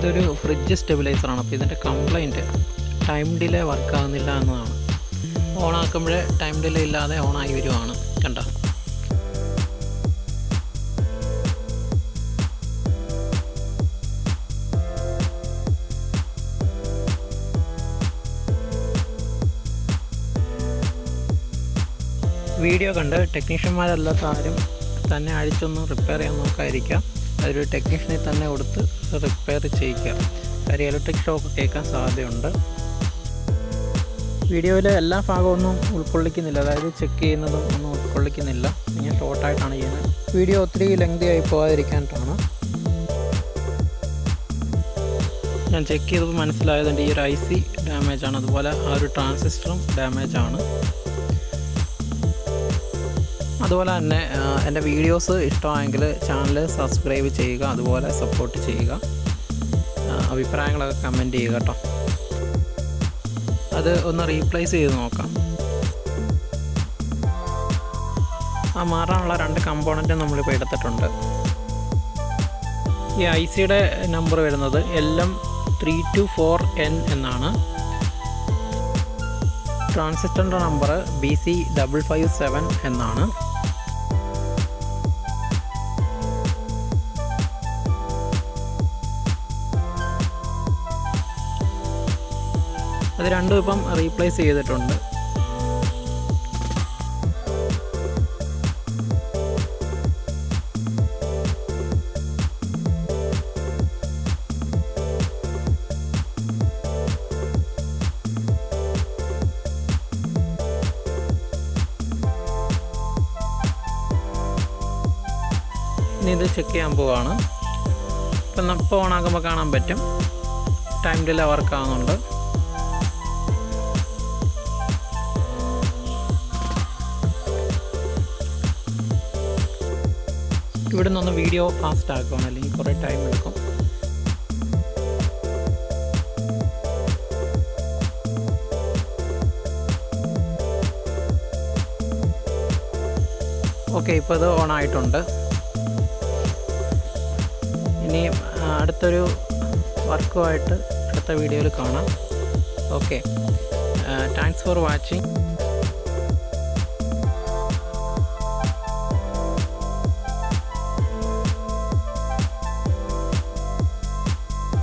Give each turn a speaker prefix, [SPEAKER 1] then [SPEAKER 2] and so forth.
[SPEAKER 1] ഇതൊരു ഫ്രിഡ്ജ് സ്റ്റെബിലൈസറാണ്. അപ്പോൾ ഇതിൻ്റെ കംപ്ലൈൻറ്റ് ടൈം ഡിലേ വർക്കാകുന്നില്ല എന്നതാണ്. ഓണാക്കുമ്പോഴേ ടൈം ഡിലേ ഇല്ലാതെ ഓണായി വരുവാണ്. കണ്ടോ? വീഡിയോ കണ്ട് ടെക്നീഷ്യന്മാരല്ലാത്ത ആരും തന്നെ അഴിച്ചൊന്ന് റിപ്പയർ ചെയ്യാൻ നോക്കാതിരിക്കാം. അതൊരു ടെക്നീഷ്യനെ തന്നെ കൊടുത്ത് റിപ്പയർ ചെയ്യിക്കുക. കാര്യം ഇലക്ട്രിക് ഷോക്ക് കേൾക്കാൻ സാധ്യതയുണ്ട്. വീഡിയോയിൽ എല്ലാ ഭാഗമൊന്നും ഉൾക്കൊള്ളിക്കുന്നില്ല, അതായത് ചെക്ക് ചെയ്യുന്നതും ഒന്നും ഉൾക്കൊള്ളിക്കുന്നില്ല. ഇങ്ങനെ ഷോർട്ടായിട്ടാണ് ചെയ്യുന്നത്. വീഡിയോ ഒത്തിരി ലെങ്തി ആയി പോകാതിരിക്കാനായിട്ടാണ്. ഞാൻ ചെക്ക് ചെയ്തപ്പോൾ മനസ്സിലായതുകൊണ്ട് ഈ ഒരു IC ഡാമേജാണ്, അതുപോലെ ആ ഒരു ട്രാൻസിസ്റ്ററും ഡാമേജാണ്. അതുപോലെ തന്നെ എൻ്റെ വീഡിയോസ് ഇഷ്ടമായെങ്കിൽ ചാനൽ സബ്സ്ക്രൈബ് ചെയ്യുക, അതുപോലെ സപ്പോർട്ട് ചെയ്യുക. അഭിപ്രായങ്ങളൊക്കെ കമൻറ്റ് ചെയ്യുക കേട്ടോ. അത് ഒന്ന് റീപ്ലേസ് ചെയ്ത് നോക്കാം. ആ മാറാനുള്ള 2 കമ്പോണൻറ്റ് നമ്മളിപ്പോൾ എടുത്തിട്ടുണ്ട്. ഈ ICയുടെ നമ്പർ വരുന്നത് LM324N എന്നാണ്. ട്രാൻസിസ്റ്ററിൻ്റെ നമ്പർ BC557 എന്നാണ്. അത് രണ്ടും ഇപ്പം റീപ്ലേസ് ചെയ്തിട്ടുണ്ട്. ഇനി ഇത് ചെക്ക് ചെയ്യാൻ പോവാണ്. ഇപ്പം ഇപ്പോൾ ഓണാക്കുമ്പോൾ കാണാൻ പറ്റും ടൈം ഡിലേ വർക്കാവുന്നുണ്ട്. ഇവിടെ നിന്നൊന്ന് വീഡിയോ ഫാസ്റ്റ് ആക്കണം, അല്ലെങ്കിൽ കുറേ ടൈം എടുക്കും. ഓക്കെ, ഇപ്പോൾ ഇത് ഓൺ ആയിട്ടുണ്ട്. ഇനി അടുത്തൊരു വർക്കുമായിട്ട് അടുത്ത വീഡിയോയിൽ കാണാം. Okay, thanks for watching.